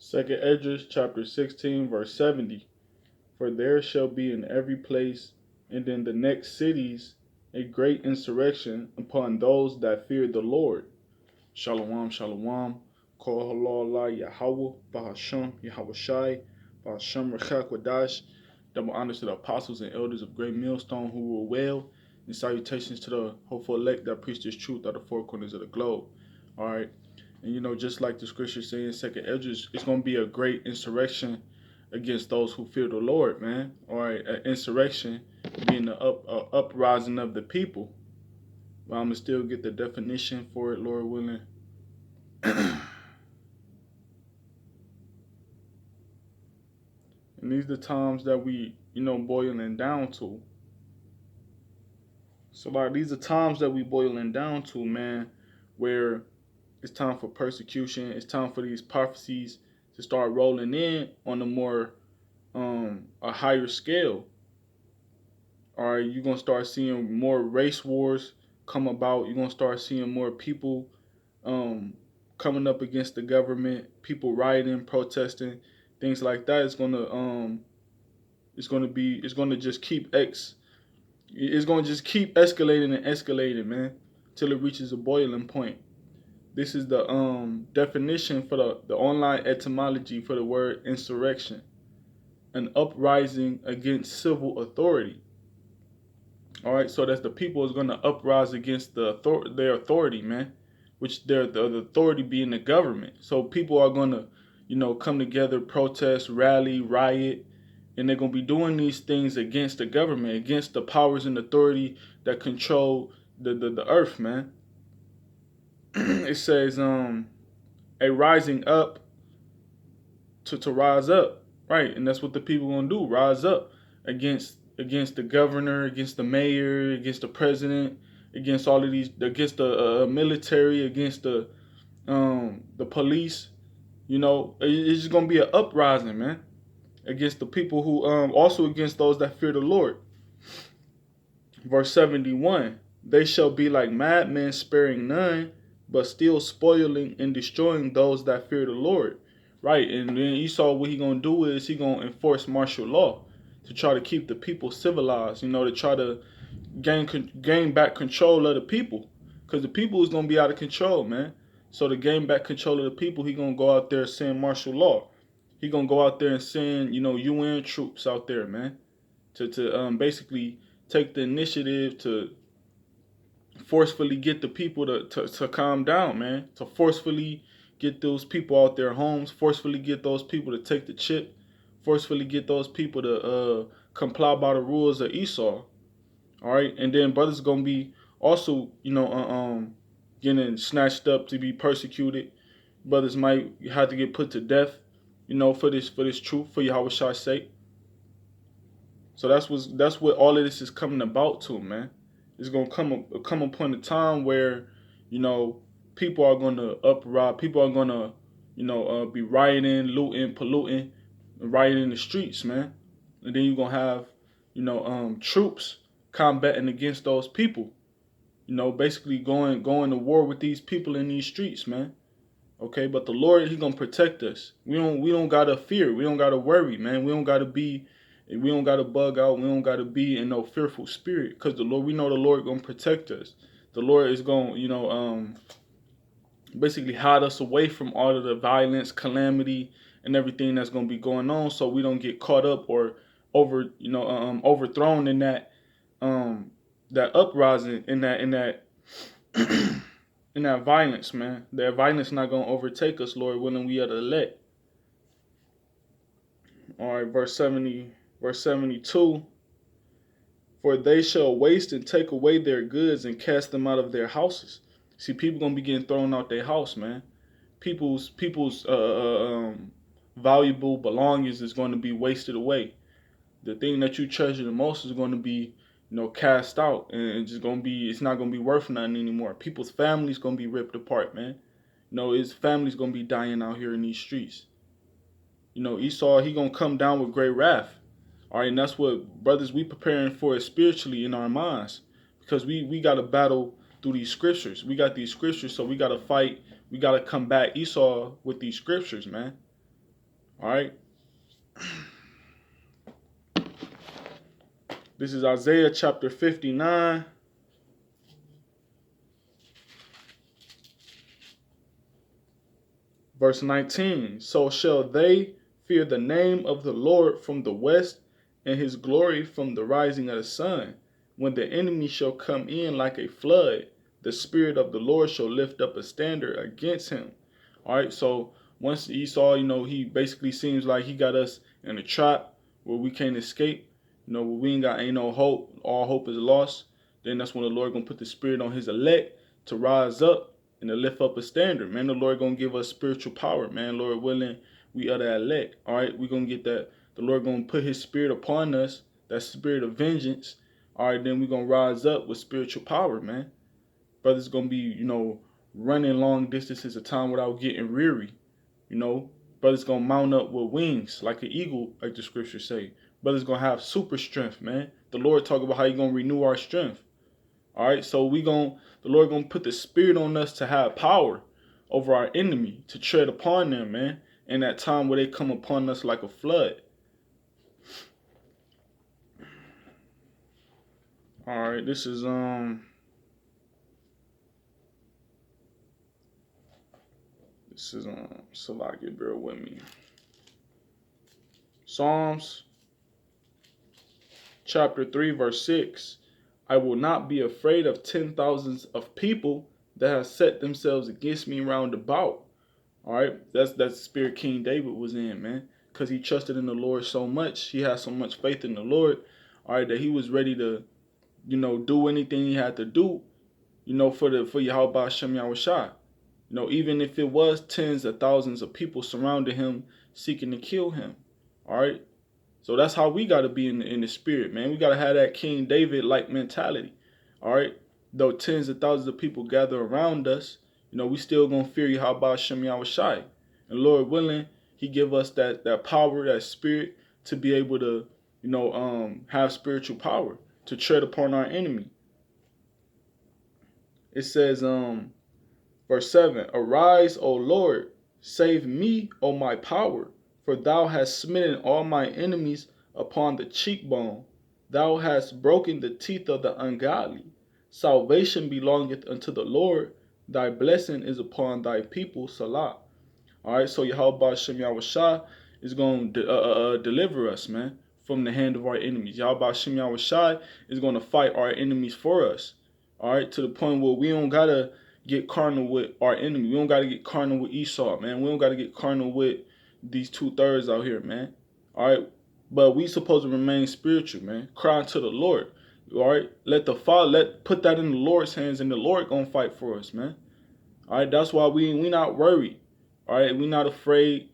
Second Esdras chapter 16 verse 70. For there shall be in every place and in the next cities a great insurrection upon those that fear the Lord. Shalom, shalom. Kol halal Yahawah, Bahasham, Yahweh Shai, Bahasham Rechak Wadash. Double honors to the apostles and elders of Great Millstone who rule well, and salutations to the hopeful elect that preach this truth out of the four corners of the globe. All right. And just like the scripture saying in Second Esdras, it's going to be a great insurrection against those who fear the Lord, man. All right, an insurrection being the uprising of the people. But I'm going to still get the definition for it, Lord willing. And these are the times that we, boiling down to. So, like, these are times that we boiling down to, man, where it's time for persecution. It's time for these prophecies to start rolling in on a higher scale. All right, you're gonna start seeing more race wars come about. You're gonna start seeing more people coming up against the government, people rioting, protesting, things like that. It's gonna just keep escalating and escalating, man, till it reaches a boiling point. This is the definition for the online etymology for the word insurrection: an uprising against civil authority. All right, so that's the people is going to uprise against their authority, man, which the authority being the government. So people are going to, come together, protest, rally, riot, and they're going to be doing these things against the government, against the powers and authority that control the earth, man. It says a rising up to rise up, right? And that's what the people gonna do: rise up against the governor, against the mayor, against the president, against all of these, against the military, against the police. It's just gonna be an uprising, man, against the people who also against those that fear the Lord. Verse 71: They shall be like madmen, sparing none, but still spoiling and destroying those that fear the Lord. Right, and then Esau, what he gonna do is he gonna enforce martial law to try to keep the people civilized. To try to gain back control of the people, because the people is gonna be out of control, man. So to gain back control of the people, he gonna go out there and send martial law. He gonna go out there and send UN troops out there, man, to basically take the initiative to forcefully get the people to calm down, man. To forcefully get those people out their homes, forcefully get those people to take the chip, forcefully get those people to comply by the rules of Esau. All right, and then brothers gonna be also, getting snatched up to be persecuted. Brothers might have to get put to death, for this truth, for Yahawah's sake. So that's what all of this is coming about to, man. It's gonna come upon a time where, people are gonna uprise. People are gonna, be rioting, looting, polluting, rioting in the streets, man. And then you're gonna have, troops combating against those people. Basically going to war with these people in these streets, man. Okay, but the Lord, He gonna protect us. We don't gotta fear. We don't gotta worry, man. We don't gotta bug out. We don't gotta be in no fearful spirit, because we know the Lord gonna protect us. The Lord is gonna, basically hide us away from all of the violence, calamity, and everything that's gonna be going on, so we don't get caught up or overthrown in that uprising, in that in that violence, man. That violence not gonna overtake us, Lord willing. We are the elect. All right, verse 72. For they shall waste and take away their goods and cast them out of their houses. See, people gonna be getting thrown out their house, man. People's valuable belongings is going to be wasted away. The thing that you treasure the most is going to be, cast out, and it's not gonna be worth nothing anymore. People's families gonna be ripped apart, man. His family's gonna be dying out here in these streets. Esau, he gonna come down with great wrath. All right, and that's what, brothers, we preparing for it spiritually in our minds, because we got to battle through these scriptures. We got these scriptures, so we got to fight. We got to combat Esau with these scriptures, man. All right. This is Isaiah chapter 59. Verse 19. So shall they fear the name of the Lord from the west, and his glory from the rising of the sun. When the enemy shall come in like a flood, the Spirit of the Lord shall lift up a standard against him. All right, so once Esau, he basically seems like he got us in a trap where we can't escape, where we ain't no hope, all hope is lost. Then that's when the Lord gonna put the Spirit on his elect to rise up and to lift up a standard. Man, the Lord gonna give us spiritual power, man. Lord willing, we are the elect. All right, we gonna get that. The Lord gonna put his Spirit upon us, that spirit of vengeance. All right, then we gonna rise up with spiritual power, man. Brothers gonna be, running long distances of time without getting weary. Brothers gonna mount up with wings like an eagle, like the scriptures say. Brothers gonna have super strength, man. The Lord talk about how he gonna renew our strength. All right, so the Lord gonna put the Spirit on us to have power over our enemy, to tread upon them, man. In that time where they come upon us like a flood. All right, this is Salaki, bear with me. Psalms chapter 3, verse 6. I will not be afraid of 10,000s of people that have set themselves against me round about. All right, that's the spirit King David was in, man, because he trusted in the Lord so much. He had so much faith in the Lord, all right, that he was ready to, do anything he had to do, for Yahawah Shem Yahushua. Even if it was tens of thousands of people surrounding him, seeking to kill him. All right, so that's how we got to be in the spirit, man. We got to have that King David-like mentality. All right, though tens of thousands of people gather around us, we still gonna fear Yahawah Shem Yahushai. And Lord willing, he give us that power, that spirit to be able to, have spiritual power to tread upon our enemy. It says, verse 7, arise, O Lord, save me, O my power, for thou hast smitten all my enemies upon the cheekbone. Thou hast broken the teeth of the ungodly. Salvation belongeth unto the Lord. Thy blessing is upon thy people, Salah. All right, so Yahawah Shem Yahushua is going to deliver us, man, from the hand of our enemies. Yahawah Shem Yahushua is going to fight our enemies for us. All right, to the point where we don't got to get carnal with our enemy. We don't got to get carnal with Esau, man. We don't got to get carnal with these 2/3 out here, man. All right, but we supposed to remain spiritual, man. Cry to the Lord. All right, put that in the Lord's hands, and the Lord gonna fight for us, man. All right, that's why we not worried. All right, we not afraid.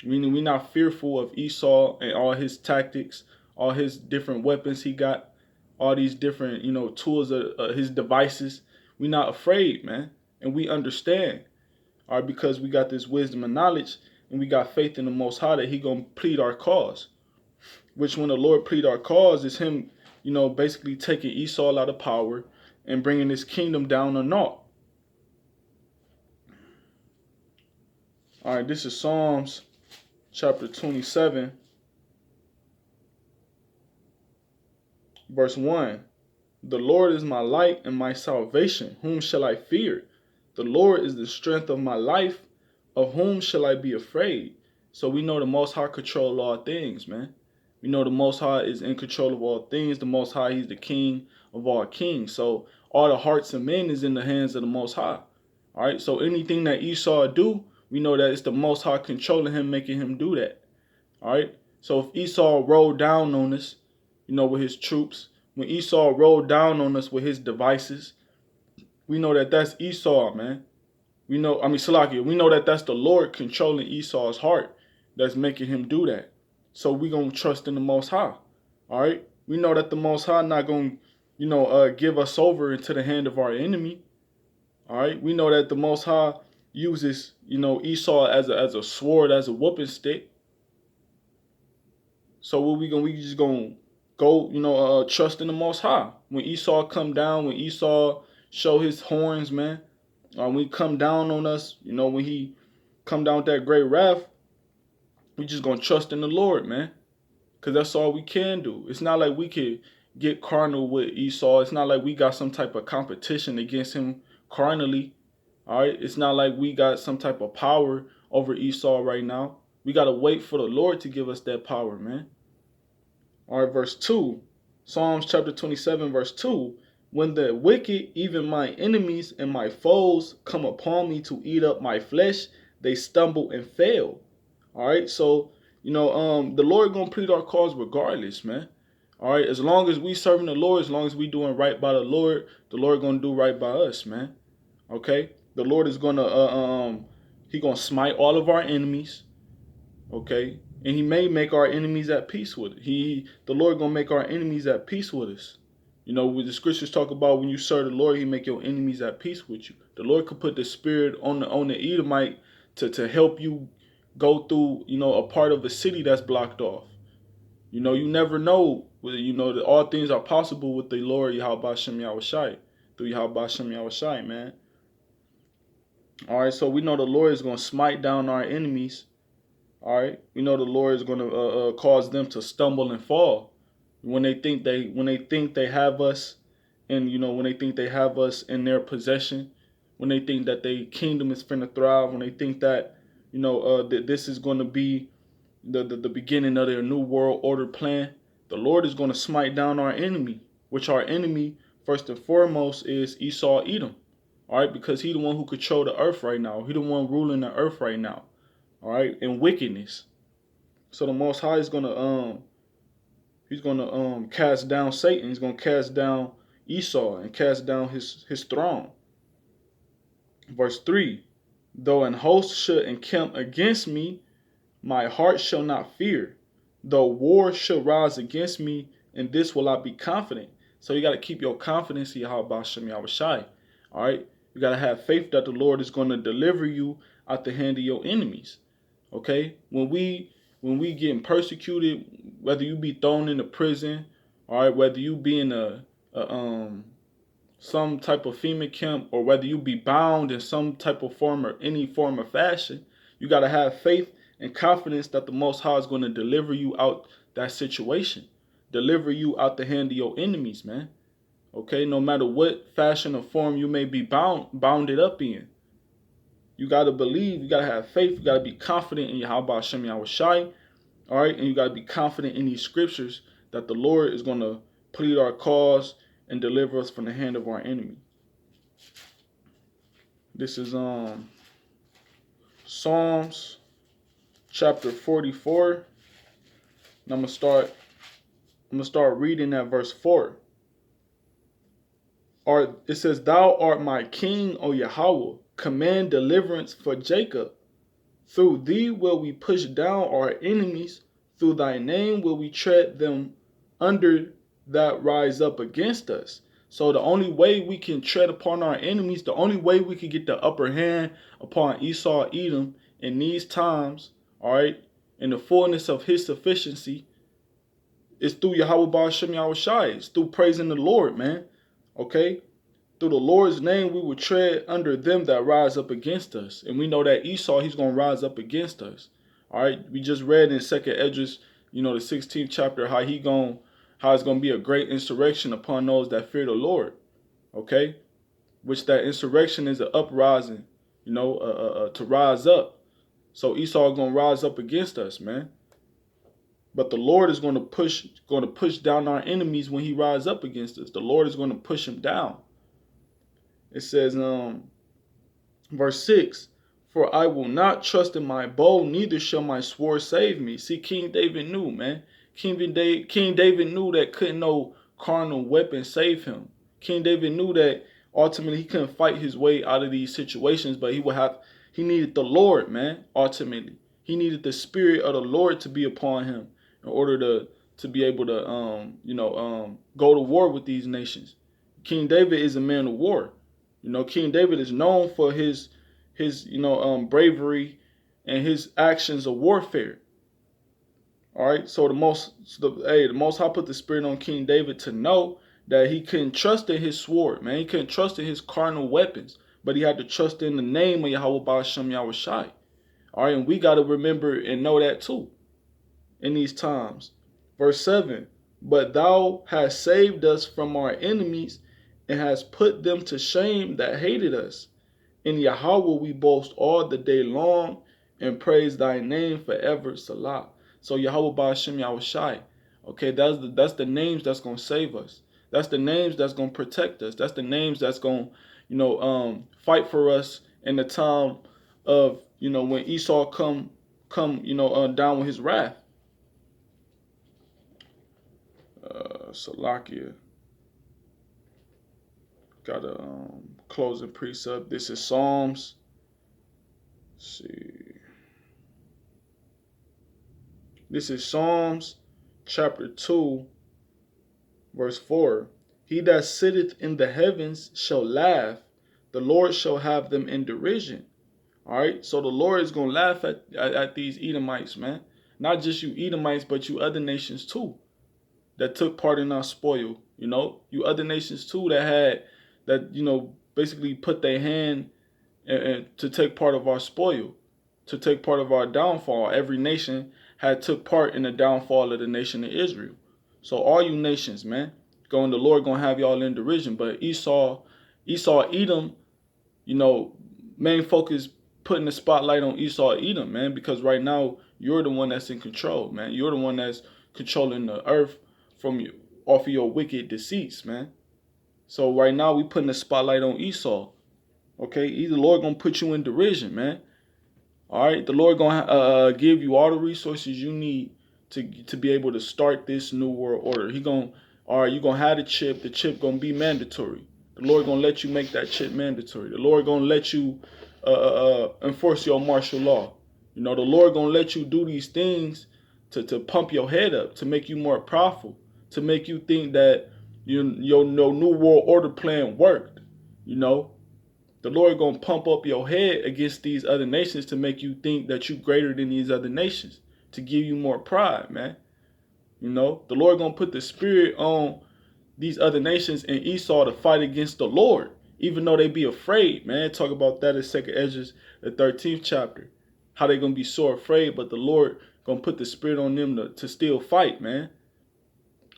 We not fearful of Esau and all his tactics, all his different weapons he got, all these different tools of his devices. We not afraid, man, and we understand. All right, because we got this wisdom and knowledge, and we got faith in the Most High that he gonna plead our cause. Which when the Lord plead our cause is him, basically taking Esau out of power and bringing his kingdom down to naught. All right, this is Psalms chapter 27, verse 1. The Lord is my light and my salvation. Whom shall I fear? The Lord is the strength of my life. Of whom shall I be afraid? So we know the Most High control all things, man. We know the Most High is in control of all things. The Most High, he's the king of all kings. So all the hearts of men is in the hands of the Most High. All right, so anything that Esau do, we know that it's the Most High controlling him, making him do that. All right, so if Esau rolled down on us, with his troops, when Esau rolled down on us with his devices, we know that that's Esau, man. Salakia, we know that that's the Lord controlling Esau's heart that's making him do that. So we going to trust in the Most High. All right? We know that the Most High not going to, give us over into the hand of our enemy. All right? We know that the Most High uses, Esau as a sword, as a whooping stick. So what we just going to go, trust in the Most High. When Esau come down, when Esau show his horns, man, when he come down on us, when he come down with that great wrath, We just gonna trust in the Lord, man. Because that's all we can do. It's not like we could get carnal with Esau. It's not like we got some type of competition against him carnally. All right. It's not like we got some type of power over Esau right now. We got to wait for the Lord to give us that power, man. All right. Verse 2. Psalms chapter 27, verse 2. When the wicked, even my enemies and my foes, come upon me to eat up my flesh, they stumble and fail. All right. So, the Lord gonna plead our cause regardless, man. All right. As long as we serving the Lord, as long as we doing right by the Lord gonna do right by us, man. Okay. The Lord is gonna He gonna smite all of our enemies. Okay. And He may make our enemies at peace with it. The Lord gonna make our enemies at peace with us. With the scriptures talk about when you serve the Lord, He make your enemies at peace with you. The Lord could put the spirit on the Edomite to help you go through, a part of a city that's blocked off. You never know. That all things are possible with the Lord Yahawah Shem Yahushai. Through Yahawah Shem Yahushai, man. All right, so we know the Lord is going to smite down our enemies. All right, we know the Lord is going to cause them to stumble and fall when they think they have us, and when they think they have us in their possession, when they think that their kingdom is finna thrive, when they think that that this is going to be the beginning of their new world order plan. The Lord is going to smite down our enemy, which our enemy first and foremost is Esau Edom. All right, because he the one who control the earth right now. He the one ruling the earth right now. All right, in wickedness. So the Most High is gonna cast down Satan. He's gonna cast down Esau and cast down his throne. Verse 3. Though an host should encamp against me, my heart shall not fear. Though war shall rise against me, in this will I be confident. So you got to keep your confidence in Yahawah Shem Yahushai. All right. You got to have faith that the Lord is going to deliver you out the hand of your enemies. Okay. When we getting persecuted, whether you be thrown into prison, all right, whether you be in some type of FEMA camp, or whether you be bound in some type of form or any form of fashion, you got to have faith and confidence that the Most High is going to deliver you out that situation, deliver you out the hand of your enemies, man. Okay, no matter what fashion or form you may be bounded up in, you got to believe, you got to have faith, you got to be confident in Yahawah Shem Yahushai, all right, and you got to be confident in these scriptures that the Lord is going to plead our cause and deliver us from the hand of our enemy. This is Psalms chapter 44. And I'm gonna start reading at verse 4. It says, Thou art my king, O Yahawah, command deliverance for Jacob. Through thee will we push down our enemies, through thy name will we tread them under that rise up against us. So the only way we can tread upon our enemies, the only way we can get the upper hand upon Esau Edom in these times, all right, in the fullness of his sufficiency, is through Yahawah Shem Yahushai. It's through praising the Lord, man. Okay? Through the Lord's name, we will tread under them that rise up against us. And we know that Esau, he's going to rise up against us. All right? We just read in 2nd Esdras, the 16th chapter, how it's going to be a great insurrection upon those that fear the Lord. Okay? Which that insurrection is an uprising, to rise up. So Esau is going to rise up against us, man. But the Lord is going to push down our enemies when he rises up against us. The Lord is going to push him down. It says, verse 6, For I will not trust in my bow, neither shall my sword save me. See, King David knew, man. King David knew that couldn't no carnal weapon save him. King David knew that ultimately he couldn't fight his way out of these situations, but he needed the Lord, man, ultimately. He needed the spirit of the Lord to be upon him in order to be able to go to war with these nations. King David is a man of war. King David is known for his bravery and his actions of warfare. All right, so the Most High put the spirit on King David to know that he couldn't trust in his sword, man. He couldn't trust in his carnal weapons, but he had to trust in the name of Yahawah Shem Yahushai. All right, and we got to remember and know that too in these times. Verse 7, but thou hast saved us from our enemies and hast put them to shame that hated us. In Yahawah we boast all the day long and praise thy name forever. Salah. So Yahawah Ba'ashem Yahushai. Okay, that's the names that's gonna save us. That's the names that's gonna protect us. That's the names that's gonna, fight for us in the time of, when Esau come, down with his wrath. Salakia. Got a closing precept. This is Psalms. Let's see. This is Psalms chapter 2, verse 4. He that sitteth in the heavens shall laugh. The Lord shall have them in derision. All right. So the Lord is going to laugh at these Edomites, man. Not just you Edomites, but you other nations too that took part in our spoil. You other nations too that basically put their hand to take part of our spoil, to take part of our downfall. Every nation had took part in the downfall of the nation of Israel. So all you nations, man, the Lord gonna have y'all in derision. But Esau, Edom, main focus putting the spotlight on Esau, Edom, man, because right now you're the one that's in control, man. You're the one that's controlling the earth off of your wicked deceits, man. So right now we putting the spotlight on Esau. Okay, the Lord gonna put you in derision, man. All right, the Lord gonna give you all the resources you need to be able to start this new world order. You gonna have the chip. The chip gonna be mandatory. The Lord gonna let you make that chip mandatory. The Lord gonna let you enforce your martial law. The Lord gonna let you do these things to pump your head up, to make you more powerful, to make you think that your new world order plan worked. The Lord gonna pump up your head against these other nations to make you think that you greater than these other nations, to give you more pride, man. The Lord gonna put the spirit on these other nations and Esau to fight against the Lord, even though they be afraid, man. Talk about that in 2nd Ezra, the 13th chapter. How they gonna be so afraid, but the Lord gonna put the spirit on them to still fight, man.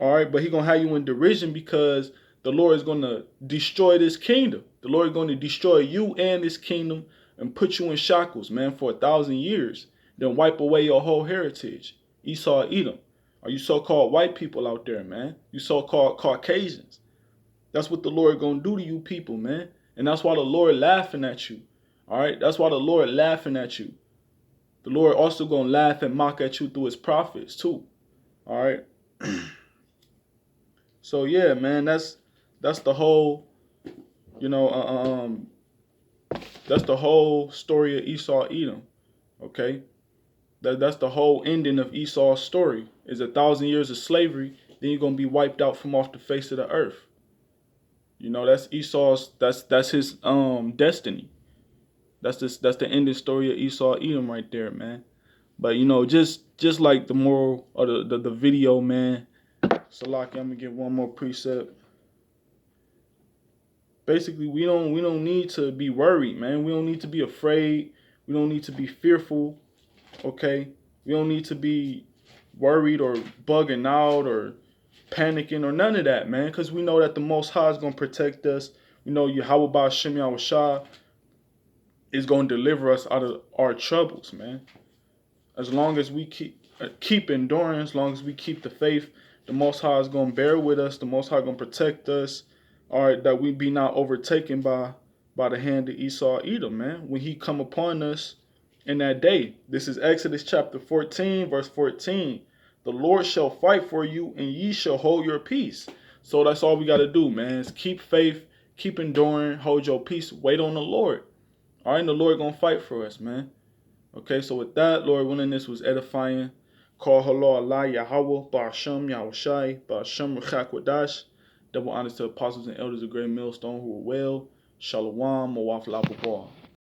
All right, but he gonna have you in derision because the Lord is gonna destroy this kingdom. The Lord is going to destroy you and this kingdom and put you in shackles, man, for 1,000 years. Then wipe away your whole heritage. Esau, Edom. Are you so-called white people out there, man? You so-called Caucasians. That's what the Lord gonna do to you people, man. And that's why the Lord laughing at you. All right, that's why the Lord laughing at you. The Lord also gonna laugh and mock at you through his prophets too. All right. So yeah, man, that's the whole, that's the whole story of Esau, Edom. Okay, that's the whole ending of Esau's story. Is 1,000 years of slavery, then you're gonna be wiped out from off the face of the earth. That's Esau's. That's his destiny. That's the ending story of Esau, Edom, right there, man. But just like the moral or the video, man. Salaki, I'm gonna get one more precept. Basically, we don't need to be worried, man. We don't need to be afraid. We don't need to be fearful. Okay, we don't need to be worried or bugging out or panicking or none of that, man. Because we know that the Most High is gonna protect us. We know Yahawah Ba'ashem Yahushai is gonna deliver us out of our troubles, man. As long as we keep enduring, as long as we keep the faith, the Most High is gonna bear with us. The Most High gonna protect us. All right, that we be not overtaken by the hand of Esau, Edom, man. When he come upon us in that day. This is Exodus chapter 14, verse 14. The Lord shall fight for you, and ye shall hold your peace. So that's all we got to do, man. Is keep faith, keep enduring, hold your peace, wait on the Lord. All right, and the Lord gonna fight for us, man. Okay, so with that, Lord willing, this was edifying. Call hello Allah Yahawah, Ba'ashem Yahushai, Ba'ashem Ruchak Wadash. Double honors to apostles and elders of Great Millstone who were well. Shalom, Mawaf Labubal.